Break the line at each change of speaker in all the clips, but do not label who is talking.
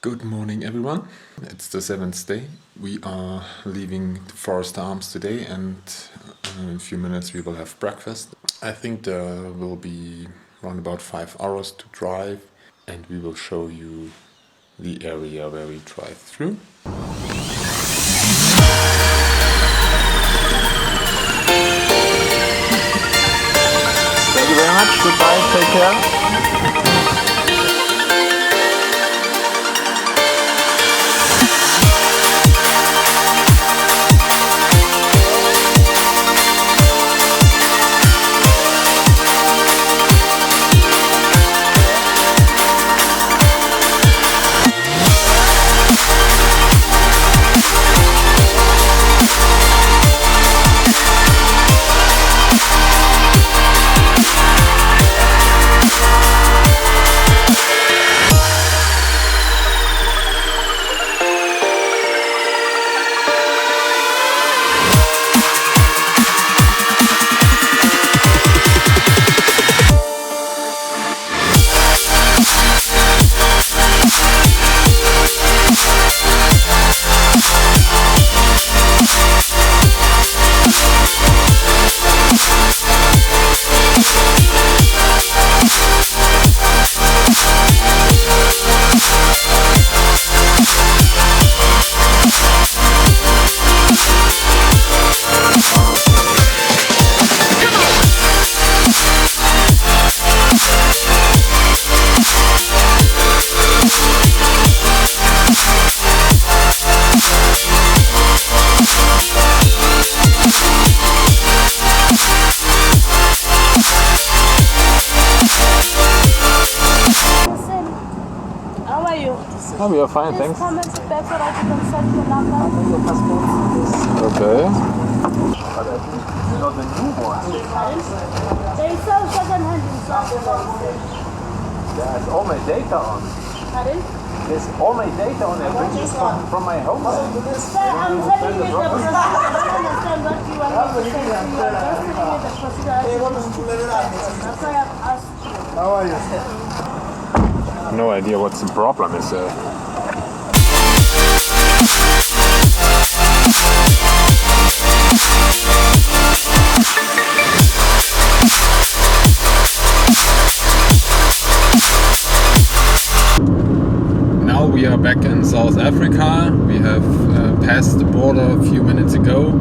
Good morning, everyone. It's the 7th day. We are leaving the Forest Arms today, and in a few minutes we will have breakfast. I think there will be around about 5 hours to drive, and we will show you the area where we drive through.
Thank you very much. Goodbye. Take care.
Oh, we are fine, thanks.
Come and back so that you can send the number.
Okay.
But I think it's not the new one. They sell second-hand in
There's all my data on.
Pardon?
There's all my data on it, which is from my home.
I'm telling you the procedure. I don't understand what you want me to say. You are just telling me the procedure. That's why I've asked you.
How are you? No idea what the problem is.
Now we are back in South Africa. We have passed the border a few minutes ago.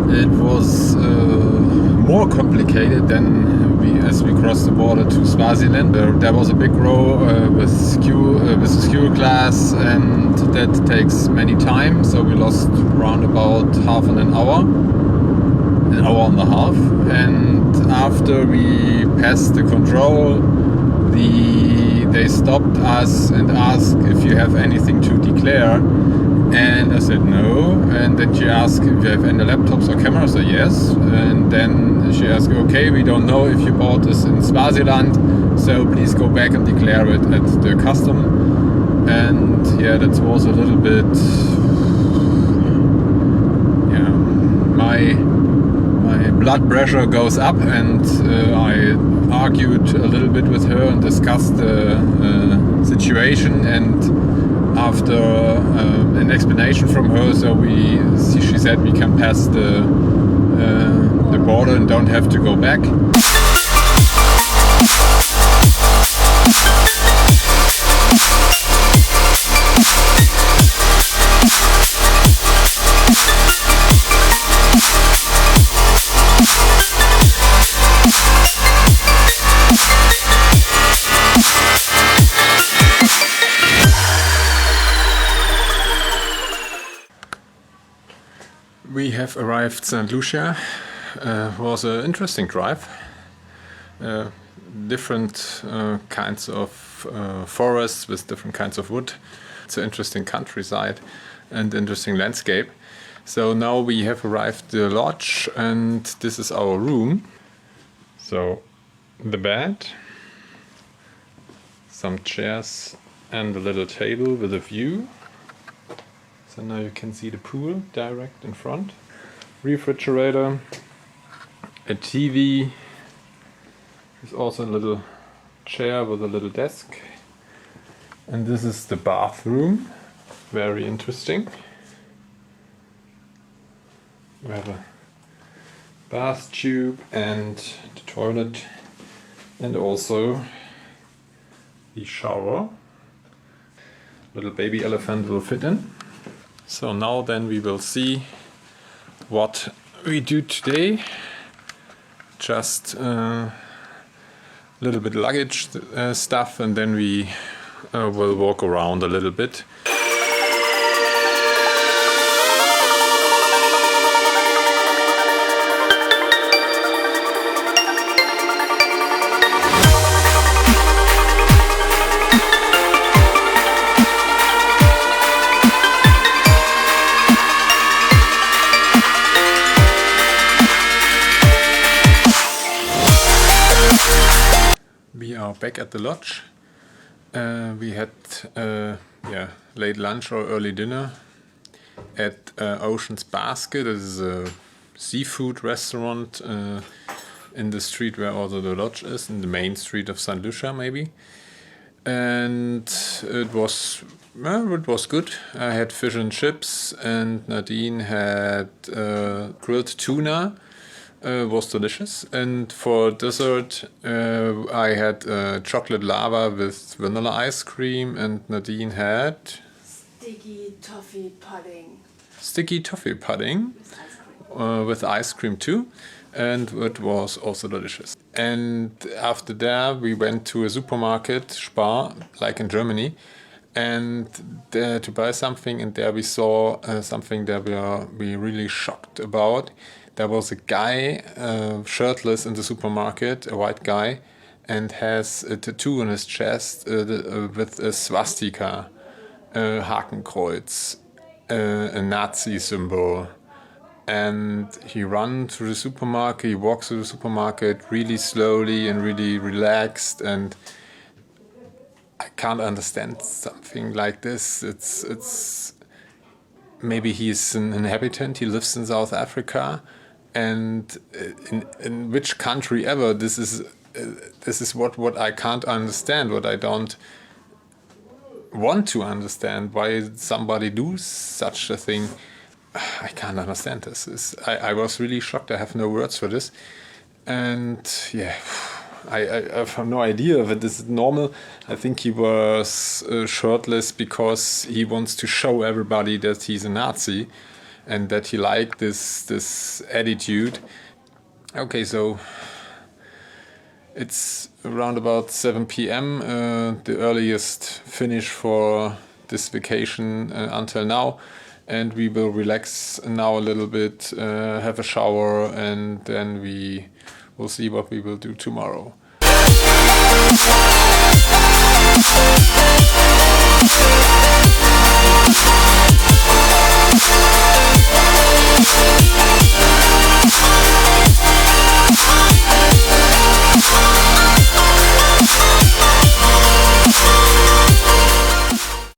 It was more complicated than as we crossed the border to Swaziland. There was a big row with a skewer class, and that takes many time. So we lost around about half an hour and a half. And after we passed the control, they stopped us and asked if you have anything to declare. And I said no, and then she asked if you have any laptops or cameras. I said yes, and then she asked, okay, we don't know if you bought this in Swaziland, so please go back and declare it at the custom. And yeah, that was a little bit, yeah, my blood pressure goes up, and I argued a little bit with her and discussed the situation. And after an explanation from her, she said we can pass the border and don't have to go back. We have arrived St. Lucia. Was an interesting drive. Different kinds of forests with different kinds of wood. It's an interesting countryside and interesting landscape. So now we have arrived at the lodge, and this is our room. So the bed, some chairs and a little table with a view. So now you can see the pool direct in front. Refrigerator, a TV, there's also a little chair with a little desk, And this is the bathroom. Very interesting. We have a bath tube and the toilet, and also the shower. Little baby elephant will fit in. So now then we will see what we do today. Just a little bit luggage stuff, and then we will walk around a little bit. We are back at the lodge. We had late lunch or early dinner at Ocean's Basket. This is a seafood restaurant in the street where also the lodge is, in the main street of St. Lucia maybe. And it was good. I had fish and chips, and Nadine had grilled tuna. Was delicious. And for dessert I had chocolate lava with vanilla ice cream, and Nadine had
Sticky toffee pudding.
Sticky toffee pudding with ice cream too, and it was also delicious. And after that we went to a supermarket, Spar, like in Germany, and to buy something, and there we saw something that we really shocked about. There was a guy shirtless in the supermarket, a white guy, and has a tattoo on his chest with a swastika, Hakenkreuz, a Nazi symbol. And he runs through the supermarket, he walks through the supermarket really slowly and really relaxed, and I can't understand something like this. It's maybe he's an inhabitant, he lives in South Africa. And in which country ever, this is what I can't understand, what I don't want to understand. Why somebody do such a thing? I can't understand this. I was really shocked. I have no words for this. And yeah, I have no idea if this is normal. I think he was shirtless because he wants to show everybody that he's a Nazi, and that he liked this attitude. Okay, so it's around about 7 p.m. The earliest finish for this vacation until now, and we will relax now a little bit, have a shower, and then we will see what we will do tomorrow.